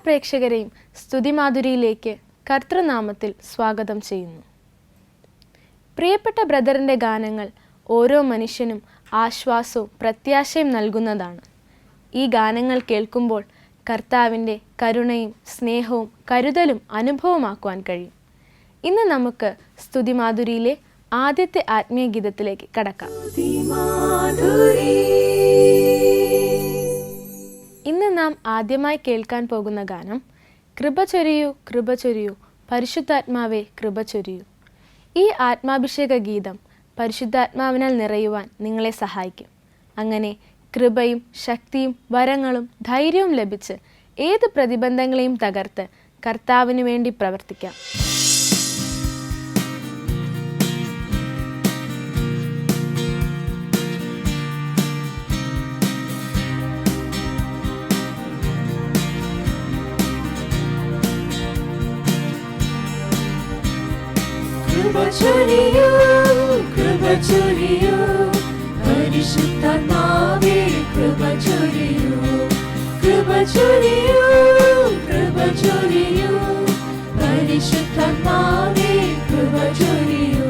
പ്രേക്ഷകരെയും സ്തുതിമാധുരിയിലേക്ക് കർത്തൃനാമത്തിൽ സ്വാഗതം ചെയ്യുന്നു. പ്രിയപ്പെട്ട ബ്രദറിൻ്റെ ഗാനങ്ങൾ ഓരോ മനുഷ്യനും ആശ്വാസവും പ്രത്യാശയും നൽകുന്നതാണ്. ഈ ഗാനങ്ങൾ കേൾക്കുമ്പോൾ കർത്താവിൻ്റെ കരുണയും സ്നേഹവും കരുതലും അനുഭവമാക്കുവാൻ കഴിയും. ഇന്ന് നമുക്ക് സ്തുതിമാധുരിയിലെ ആദ്യത്തെ ആത്മീയ ഗീതത്തിലേക്ക് കടക്കാം. ഇന്ന് നാം ആദ്യമായി കേൾക്കാൻ പോകുന്ന ഗാനം കൃപ ചൊരിയൂ കൃപ ചൊരിയൂ പരിശുദ്ധാത്മാവേ കൃപ ചൊരിയൂ. ഈ ആത്മാഭിഷേക ഗീതം പരിശുദ്ധാത്മാവിനാൽ നിറയുവാൻ നിങ്ങളെ സഹായിക്കും. അങ്ങനെ കൃപയും ശക്തിയും വരങ്ങളും ധൈര്യവും ലഭിച്ച് ഏത് പ്രതിബന്ധങ്ങളെയും തകർത്ത് കർത്താവിന് വേണ്ടി പ്രവർത്തിക്കാം. കൃപ ചൊരിയൂ കൃപ ചൊരിയൂ പരിശുദ്ധാത്മാവേ കൃപ ചൊരിയൂ കൃപ ചൊരിയൂ കൃപ ചൊരിയൂ പരിശുദ്ധാത്മാവേ കൃപ ചൊരിയൂ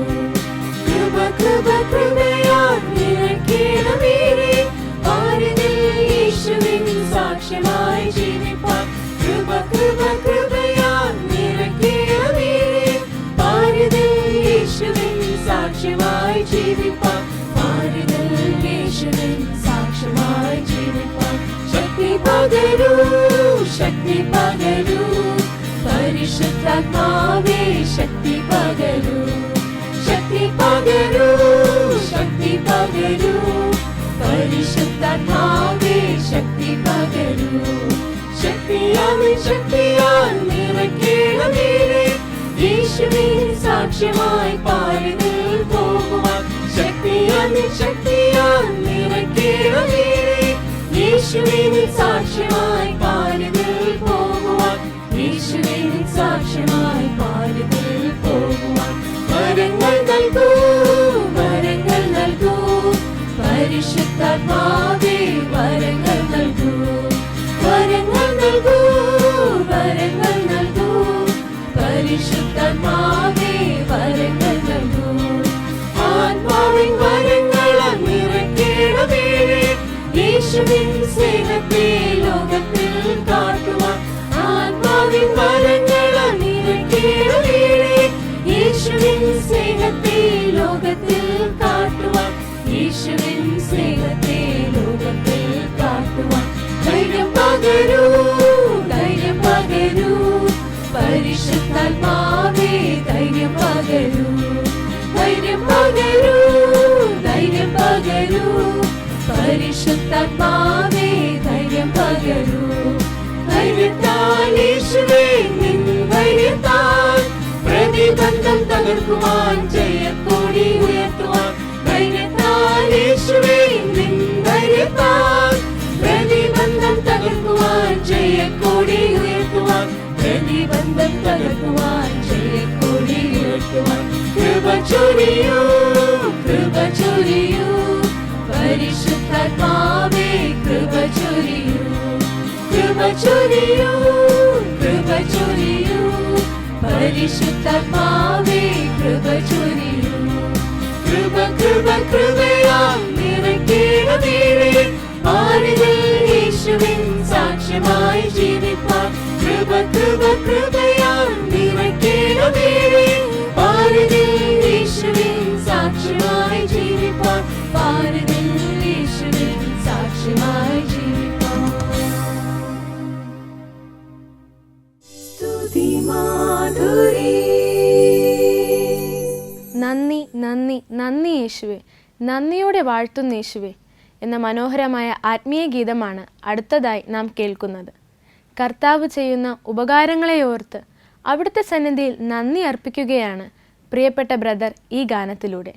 കൃപ കൃപ കൃപയാൽ നിറയ്ക്കണമേ പാരിതിൽ യേശുവിൻ സാക്ഷ്യമായി ജീവിപ്പാൻ കൃപ കൃപ കൃപയാൽ നിറയ്ക്കണമേ പാരിതിൽ യേശുവിൻ സാക്ഷ്യമായി ജീവിപ്പാൻ പാരിതിൽ യേശുവിൻ സാക്ഷ്യമായി ജീവിപ്പാൻ ശക്തി പകരൂ ശക്തി പകരൂ പരിശുദ്ധാത്മാവേ ശക്തി പകരൂ ശക്തി പകരൂ ശക്തി പകരൂ പരിശുദ്ധാത്മാവേ ശക്തി പകരൂ ശക്തിയാൽ ശക്തിയാൽ നിറയ്ക്കണമേ യേശുവിൻ സാക്ഷ്യമായി പാരിതിൽ പോകുവാൻ ശക്തിയാൽ ശക്തിയാൽ നിറയ്ക്കണമേ യേശുവിൻ സാക്ഷ്യമായി പാരിതിൽ പോകുവാൻ യേശുവിൻ സാക്ഷ്യമായി പാരിതിൽ പോകുവാൻ വരങ്ങൾ നൽകൂ വരങ്ങൾ നൽകൂ പരിശുദ്ധാത്മാവേ വരങ്ങൾ നൽകൂ വരങ്ങൾ നൽകൂ വരങ്ങൾ നൽകൂ പരിശുദ്ധാത്മാവേ വരങ്ങൾ നൽകൂ ആത്മാവിൻ വരങ്ങളാൽ നിറയ്ക്കണമേ യേശുവിൻ സ്നേഹത്തെ ലോകത്തിൽ കാട്ടുവാൻ ആത്മാവിൻ വരങ്ങളാൽ നിറയ്ക്കണമേ യേശുവിൻ സ്നേഹത്തെ ലോകത്തിൽ കാട്ടുവാൻ യേശുവിൻ സ്നേഹത്തെ ലോകത്തിൽ കാട്ടുവാൻ ധൈര്യം പകരൂ ധൈര്യം പകരൂ പരിശുദ്ധാത്മാവേ ധൈര്യം പകരൂ ധൈര്യം പകരൂ ധൈര്യം പകരൂ പരിശുദ്ധാത്മാവേ ധൈര്യം പകരൂ ധൈര്യത്താൽ യേശുവേ നിൻ ധൈര്യത്താൽ പ്രതിബന്ധം തകർക്കുവാൻ ജയക്കൊടി ഉയർത്തുവാൻ ധൈര്യത്താൽ യേശുവേ നിൻ ധൈര്യത്താൽ പ്രതിബന്ധം തകർക്കുവാൻ ജയക്കൊടി ഉയർത്തുവാൻ പ്രതിബന്ധം തകർക്കുവാൻ ജയക്കൊടി ഉയർത്തുവാൻ കൃപ ചൊരിയൂ കൃപ ചൊരിയൂ പരിശുദ്ധാത്മാവേ കൃപ ചൊരിയൂ കൃപ ചൊരിയൂ കൃപ ചൊരിയൂ പരിശുദ്ധാത്മാവേ കൃപ ചൊരിയൂ കൃപ കൃപ കൃപയാൽ നിറയ്ക്കണമേ പാരിതിൽ യേശുവിൻ സാക്ഷ്യമായി ജീവിപ്പാൻ കൃപ കൃപ കൃപയാൽ നിറയ്ക്കണമേ പാരിതിൽ യേശുവിൻ സാക്ഷ്യമായി ജീവിപ്പാൻ പാരിതിൽ യേശുവിൻ സാക്ഷ്യമായി ജീവിപ്പാൻ സ്തുതിമാധുരി. നന്ദി നന്ദി നന്ദി യേശുവേ, നന്ദിയോടെ വാഴ്ത്തുന്ന യേശുവേ എന്ന മനോഹരമായ ആത്മീയ ഗീതമാണ് അടുത്തതായി നാം കേൾക്കുന്നത്. കർത്താവ് ചെയ്യുന്ന ഉപകാരങ്ങളെ ഓർത്ത് അവിടുത്തെ സന്നിധിയിൽ നന്ദി അർപ്പിക്കുകയാണ് പ്രിയപ്പെട്ട ബ്രദർ ഈ ഗാനത്തിലൂടെ.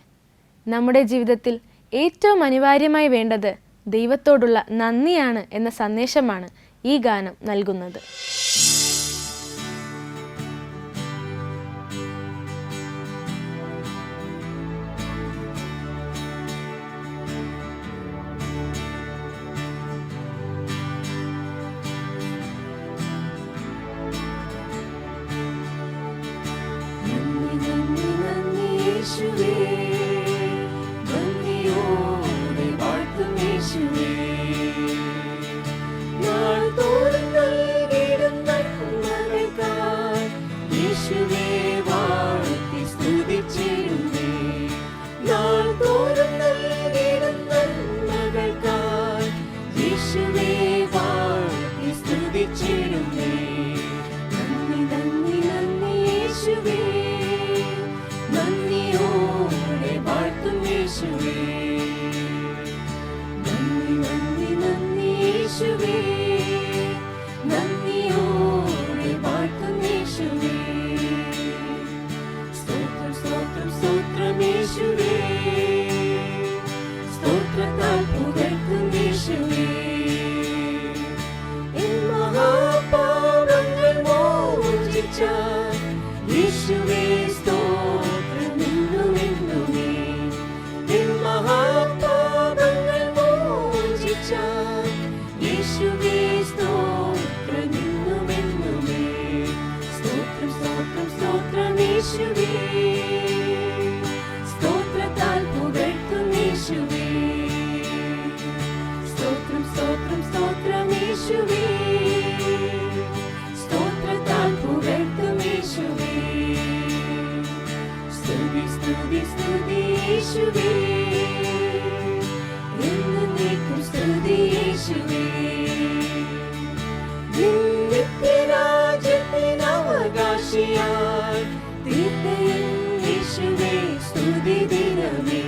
നമ്മുടെ ജീവിതത്തിൽ ഏറ്റവും അനിവാര്യമായി വേണ്ടത് ദൈവത്തോടുള്ള നന്ദിയാണ് എന്ന സന്ദേശമാണ് ഈ ഗാനം നൽകുന്നത്. യേശുവേ നന്ദിയോടെ വാഴ്ത്തും യേശുവേ നാൾ തോറും നൽകിടും നന്മകൾക്കായി യേശുവേ വാഴ്ത്തി സ്തുതിച്ചിടുന്നേ നാൾ തോറും നൽകിടും നന്മകൾക്കായി യേശുവേ വാഴ്ത്തി സ്തുതിച്ചിടുന്നേ നന്ദി നന്ദി നന്ദി യേശുവേ നന്ദിയോടെ വാഴ്ത്തും യേശുവേ നന്ദി നന്ദി നന്ദി യേശുവേ നന്ദിയോടെ വാഴ്ത്തും യേശുവേ സ്തോത്രം സ്തോത്രം സ്തോത്രം യേശുവേ സ്തോത്രത്താൽ പുകഴ്ത്തും യേശുവേ എൻ മഹാപാപങ്ങൾ മോചിച്ച യേശുവേ സ്തോത്രം എന്നുമെന്നുമേ എൻ മഹാപാപങ്ങൾ മോചിച്ച യേശുവേ സ്തോത്രം എന്നുമെന്നുമേ സ്തോത്രം സ്തോത്രം സ്തോത്രം യേശുവേ സ്തോത്രത്താൽ പുകഴ്ത്തും യേശുവേ സ്തോത്രം സ്തോത്രം സ്തോത്രം യേശുവേ സ്തോത്രത്താൽ പുകഴ്ത്തും യേശുവേ സ്തുതി സ്തുതി സ്തുതി യേശുവേ എന്നേക്കും സ്തുതി യേശുവേ നിത്യരാജ്യത്തിനവകാശിയായി തീർത്തയൻ യേശുവേ സ്തുതി ദിനമേ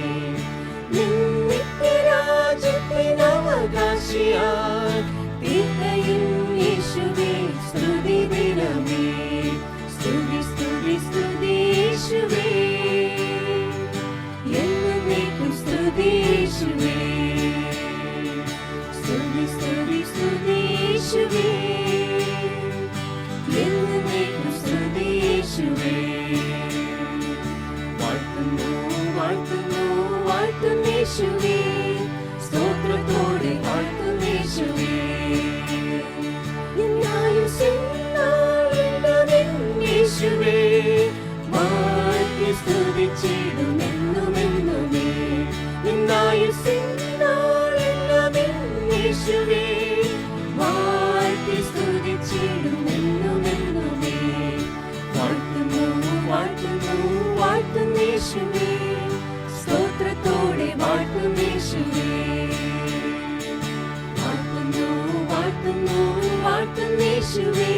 നിത്യരാജ്യത്തിനവകാശിയായി തീർത്തയൻ യേശുവേ സ്തുതി ദിനമേ സ്തുതി സ്തുതി സ്തുതി യേശുവേ എന്നേക്കും സ്തുതി യേശുവേ സ്തുതി സ്തുതി സ്തുതി യേശുവേ എന്നേക്കും സ്തുതി യേശുവേ വാഴ്ത്തുന്നു വാഴ്ത്തുന്നു വാഴ്ത്തും യേശുവേ സ്തോത്രത്തോടെ വാഴ്ത്തും യേശുവേ യേശുവേ വാഴ്ത്തി സ്തുതിച്ചിടുമെന്നുമെന്നുമേ യേശുവേ വാഴ്ത്തി സ്തുതിച്ചിടുമെന്നുമെന്നുമേ വാഴ്ത്തുന്നു വാഴ്ത്തുന്നു വാഴ്ത്തും യേശുവേ സ്തോത്രത്തോടെ വാഴ്ത്തും യേശുവേ വാഴ്ത്തുന്നു വാഴ്ത്തുന്നു വാഴ്ത്തും യേശുവേ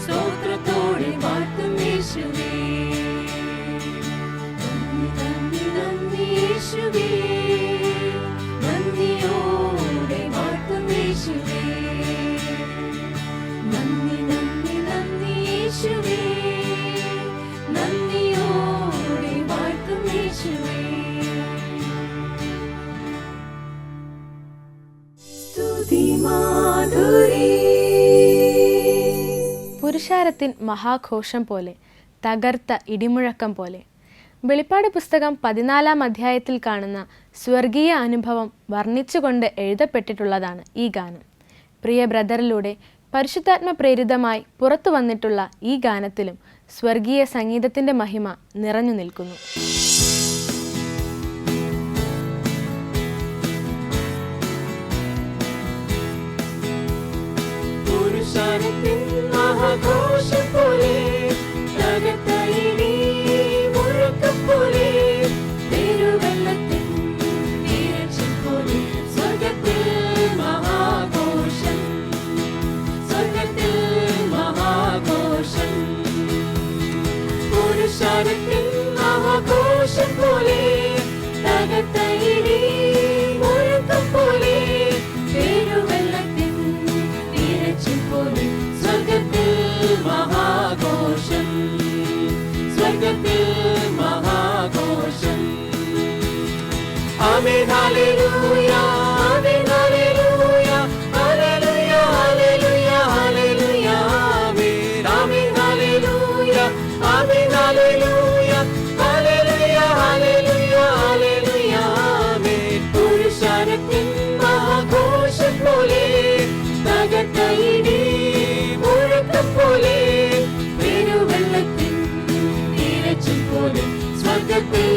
സ്തോത്രത്തോടെ വാഴ്ത്തും യേശുവേ നന്ദി നന്ദി നന്ദി യേശുവേ നന്ദിയോടെ വാഴ്ത്തും യേശുവേ നന്ദി നന്ദി നന്ദി യേശുവേ നന്ദിയോടെ വാഴ്ത്തും യേശുവേ സ്തുതി മാധുരി പുരുഷാരത്തിൻ മഹാഘോഷം പോലെ, തകർത്ത ഇടിമുഴക്കം പോലെ. വെളിപ്പാട് പുസ്തകം 14 അധ്യായത്തിൽ കാണുന്ന സ്വർഗീയ അനുഭവം വർണ്ണിച്ചുകൊണ്ട് എഴുതപ്പെട്ടിട്ടുള്ളതാണ് ഈ ഗാനം. പ്രിയ ബ്രദറിലൂടെ പരിശുദ്ധാത്മ പ്രേരിതമായി പുറത്തു വന്നിട്ടുള്ള ഈ ഗാനത്തിലും സ്വർഗീയ സംഗീതത്തിൻ്റെ മഹിമ നിറഞ്ഞു നിൽക്കുന്നു. പുരുഷാരത്തിൻ മഹാഘോഷം പോലെ, തകർത്ത ഇടിമുഴക്കം പോലെ, പെരുവെള്ളത്തിൻ തിരച്ചിൽ പോലെ, സ്വർഗ്ഗത്തിൽ മഹാഘോഷം, സ്വർഗ്ഗത്തിൽ മഹാഘോഷം. പുരുഷാരത്തിൻ മഹാഘോഷം പോലെ, തകർത്ത ഇടിമുഴക്കം പോലെ, പെരുവെള്ളത്തിൻ തിരച്ചിൽ പോലെ, സ്വർഗ്ഗത്തിൽ മഹാഘോഷം, സ്വർഗ്ഗത്തിൽ മഹാഘോഷം. ആമേൻ ഹല്ലേലൂയ, ആമേൻ ഹല്ലേലൂയ, ഹല്ലേലൂയ ഹല്ലേലൂയ ഹല്ലേലൂയ ആമേൻ. ആമേൻ ഹല്ലേലൂയ, ആമേൻ ഹല്ലേലൂയ, ഹല്ലേലൂയ ഹല്ലേലൂയ ഹല്ലേലൂയ ആമേൻ. പുരുഷാരത്തിൻ മഹാഘോഷം പോലെ, തകർത്ത ഇടിമുഴക്കം പോലെ, പെരുവെള്ളത്തിൻ തിരച്ചിൽ പോലെ, സ്വർഗ്ഗത്തിൽ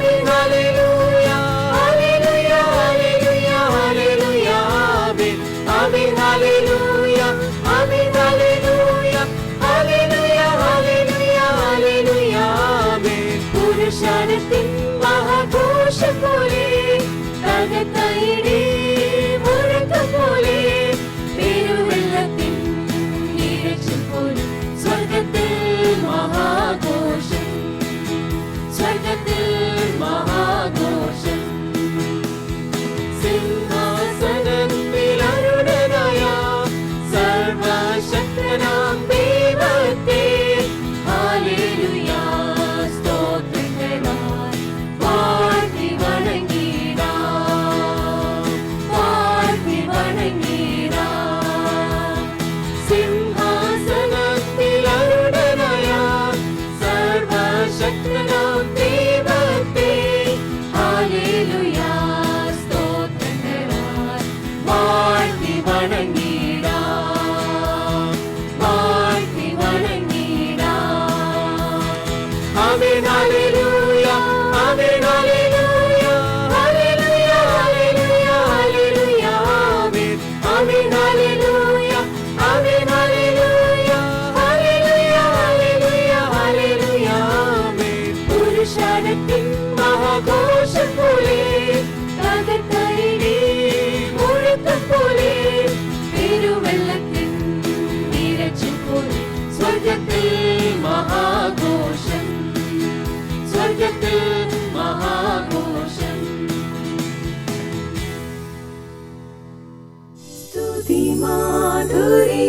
ആമേൻ ഹല്ലേലൂയ ഹല്ലേലൂയ ഹല്ലേലൂയ ഹല്ലേലൂയ ആമേൻ ആമേൻ ഹല്ലേലൂയ ആമേൻ ഹല്ലേലൂയ ഹല്ലേലൂയ ഹല്ലേലൂയ ഹല്ലേലൂയ ആമേൻ പുരുഷാരത്തിൻ മഹാഘോഷം പോലെ തകർത്തയിടി മുഴക്കം പോലെ പെരുവെള്ളത്തിൻ ഇരച്ചിൽ പോലും സ്വർഗത്തിൽ മഹാഘോഷം സ്വർഗത്തിൽ മഹാഘോഷം സിംഹാസനത്തിൽ അരുണനായ സർവശക്തനാം ദൈവത്തെ ഹല്ലേലൂയ സ്തോത്രങ്ങളാൽ വാഴ്ത്തി വണങ്ങിടാം വാഴ്ത്തി വണങ്ങിടാം സിംഹാസനത്തിൽ അരുണനായ സർവശക്തനാം ദൈവത്തെ ഹല്ലേലൂയ സ്തോത്രങ്ങളാൽ വാഴ്ത്തി വണങ്ങിടാം വാഴ്ത്തി വണങ്ങിടാം ആമേൻ ഹല്ലേലൂയ ആമേൻ ഹല്ലേലൂയ ഹല്ലേലൂയ ഹല്ലേലൂയ ഹല്ലേലൂയ ആമേൻ ആമേൻ ഹല്ലേലൂയ ആമേൻ ഹല്ലേലൂയ ഹല്ലേലൂയ ഹല്ലേലൂയ ഹല്ലേലൂയ ആമേൻ പുരുഷാരത്തിൻ മഹാഘോഷം പോലെ തകർത്തയിടി മുഴക്കം പോലെ പെരുവെള്ളത്തിൻ ഇരച്ചിൽ പോലെ സ്വർഗത്തിൽ മഹാഘോഷം സ്വർഗത്തിൽ മഹാഘോഷം സ്തുതിമാധുരി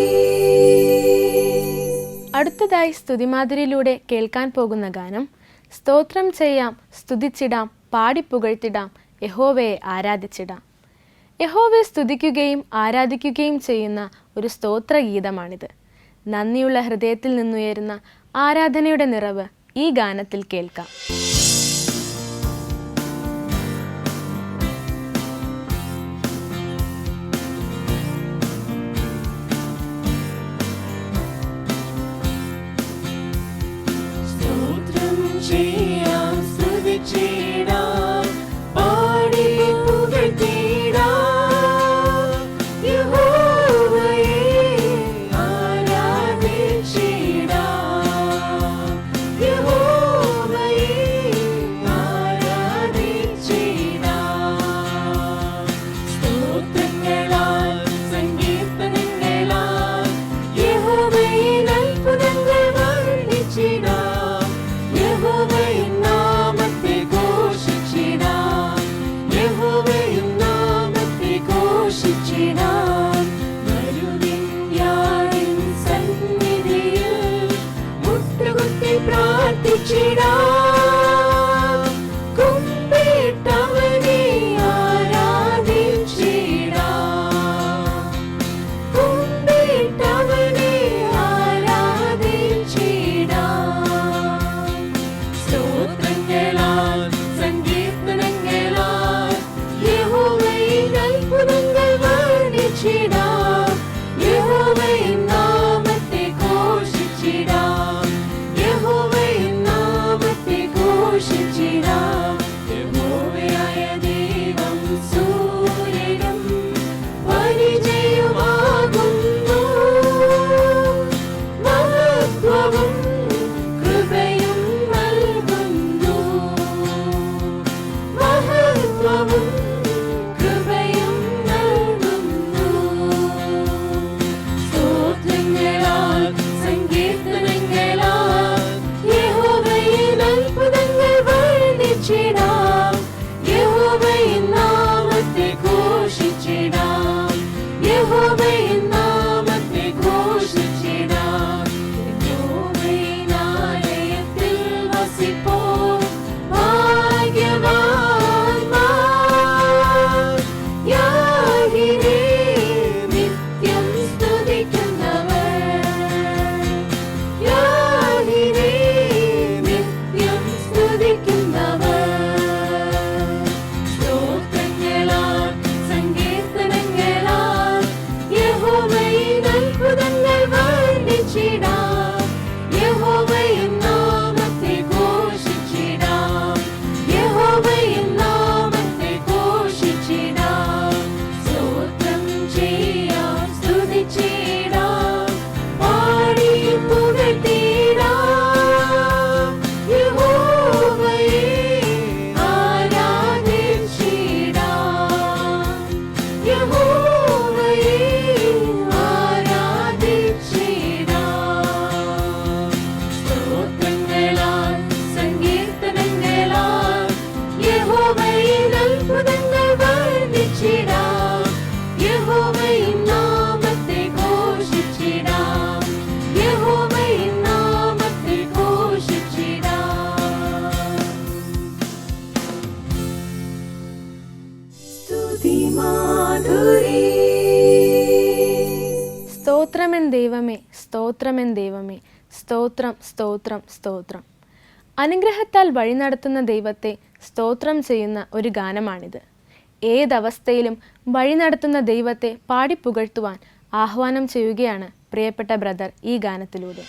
അടുത്തതായി സ്തുതിമാധുരിയിലൂടെ കേൾക്കാൻ പോകുന്ന ഗാനം സ്തോത്രം ചെയ്യാം, സ്തുതിച്ചിടാം, പാടിപ്പുകഴ്ത്തിടാം, യഹോവയെ ആരാധിച്ചിടാം. യഹോവയെ സ്തുതിക്കുകയും ആരാധിക്കുകയും ചെയ്യുന്ന ഒരു സ്തോത്രഗീതമാണിത്. നന്ദിയുള്ള ഹൃദയത്തിൽ നിന്നുയരുന്ന ആരാധനയുടെ നിറവ് ഈ ഗാനത്തിൽ കേൾക്കാം. സ്തോത്രം ചെയ്യാം സ്തുതിച്ചിടാം പാടി പുകഴ്ത്തിടാം യഹോവയെ ആരാധിച്ചിടാം യഹോവയെ ആരാധിച്ചിടാം സ്തോത്രങ്ങളാൽ സങ്കീർത്തനങ്ങളാൽ യഹോവയുടെ അത്ഭുതങ്ങൾ വർണ്ണിച്ചിടാം യഹോവയുടെ നാമത്തെ ഘോഷിച്ചിടാം യഹോവയുടെ നാമത്തെ ഘോഷിച്ചിടാം വരുവിൻ യാരിൻ സന്നിധിയിൽ മുട്ടുകുത്തി പ്രാർത്ഥിച്ചിടാം കുമ്പിട്ടവനെ ആരാധിച്ചിടാം കുമ്പിട്ടവനെ ആരാധിച്ചിടാം സ്തോത്രങ്ങളാൽ സങ്കീർത്തനങ്ങളാൽ യഹോവയുടെ അത്ഭുതങ്ങൾ വർണ്ണിച്ചിടാം യഹോവയുടെ നാമത്തെ ഘോഷിച്ചിടാം യഹോവയുടെ നാമത്തെ ദൈവമേ സ്തോത്രമെൻ ദൈവമേ, സ്തോത്രം സ്തോത്രം സ്തോത്രം. അനുഗ്രഹത്താൽ വഴി നടത്തുന്ന ദൈവത്തെ സ്തോത്രം ചെയ്യുന്ന ഒരു ഗാനമാണിത്. ഏതവസ്ഥയിലും വഴി നടത്തുന്ന ദൈവത്തെ പാടിപ്പുകഴ്ത്തുവാൻ ആഹ്വാനം ചെയ്യുകയാണ് പ്രിയപ്പെട്ട ബ്രദർ ഈ ഗാനത്തിലൂടെ.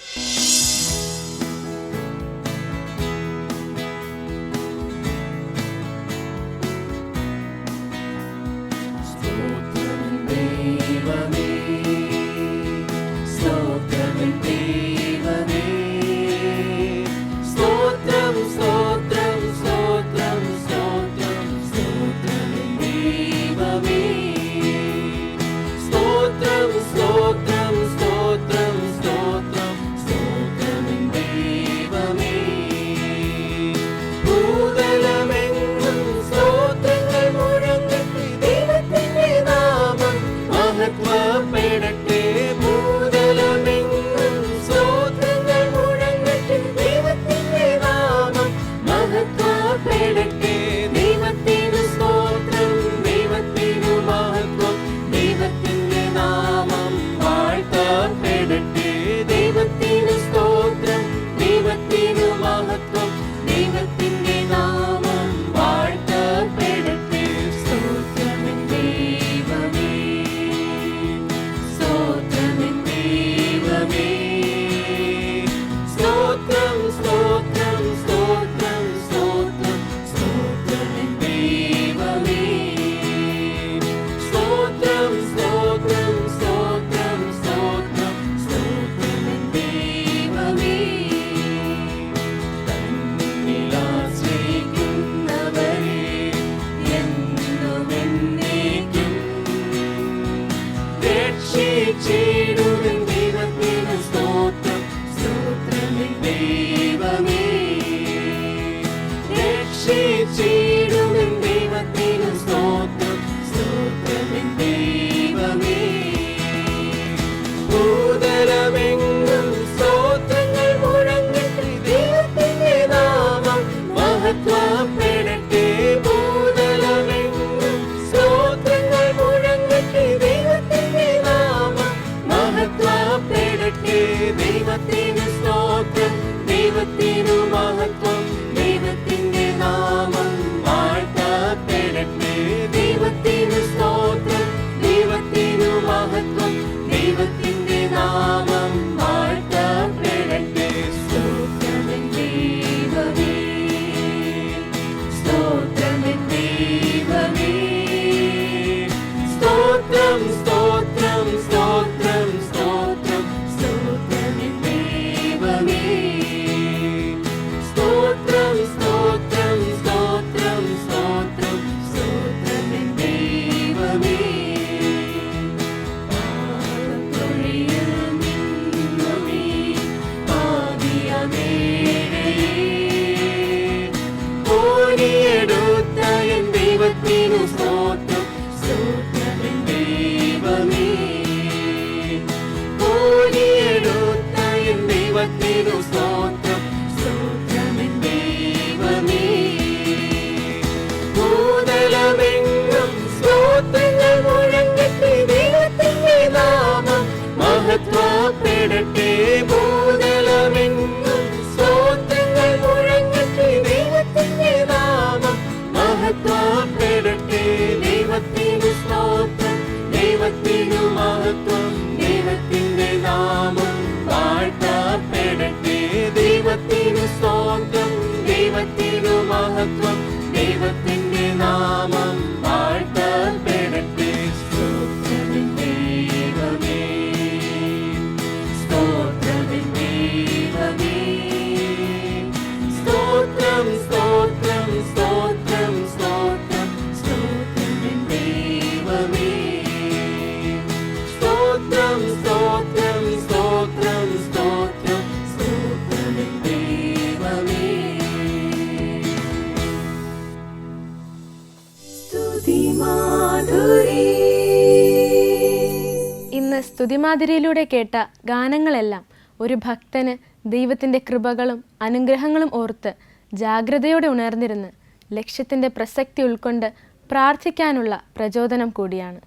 ഇന്ന് സ്തുതിമാധുരിയിലൂടെ കേട്ട ഗാനങ്ങളെല്ലാം ഒരു ഭക്തന് ദൈവത്തിൻ്റെ കൃപകളും അനുഗ്രഹങ്ങളും ഓർത്ത് ജാഗ്രതയോടെ ഉണർന്നിരുന്ന് ലക്ഷ്യത്തിൻ്റെ പ്രസക്തി ഉൾക്കൊണ്ട് പ്രാർത്ഥിക്കാനുള്ള പ്രചോദനം കൂടിയാണ്.